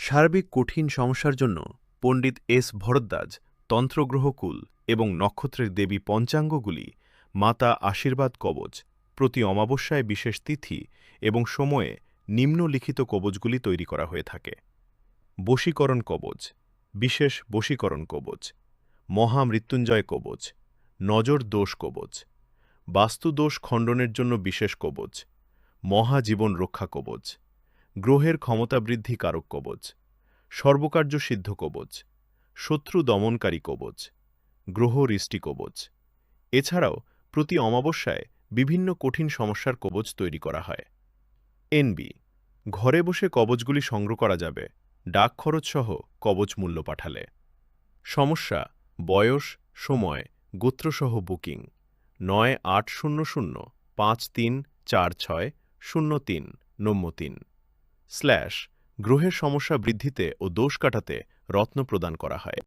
সার্বিক কঠিন সমস্যার জন্য পণ্ডিত এস ভরদ্বাজ তন্ত্রগ্রহকুল এবং নক্ষত্রের দেবী পঞ্চাঙ্গগুলি মাতা আশীর্বাদ কবচ প্রতি অমাবস্যায় বিশেষ তিথি এবং সময়ে নিম্নলিখিত কবচগুলি তৈরি করা হয়ে থাকে। বশীকরণ কবচ, বিশেষ বশীকরণ কবচ, মহামৃত্যুঞ্জয় কবচ, নজর দোষ কবচ, বাস্তুদোষ খণ্ডনের জন্য বিশেষ কবচ, মহাজীবন রক্ষা কবচ, গ্রহের ক্ষমতা বৃদ্ধি কারক কবচ, সর্বকার্য সিদ্ধ কবচ, শত্রু দমনকারী কবচ, গ্রহ হৃষ্টি কবচ। এছাড়াও প্রতি অমাবস্যায় বিভিন্ন কঠিন সমস্যার কবচ তৈরি করা হয়। এনবি, ঘরে বসে কবচগুলি সংগ্রহ করা যাবে ডাক খরচসহ কবচ মূল্য পাঠালে। সমস্যা, বয়স, সময়, গোত্রসহ বুকিং ৯৮০০৫৩৪৬০৩ / গ্রহের সমস্যা বৃদ্ধিতে ও দোষ কাটাতে রত্ন প্রদান করা হয়।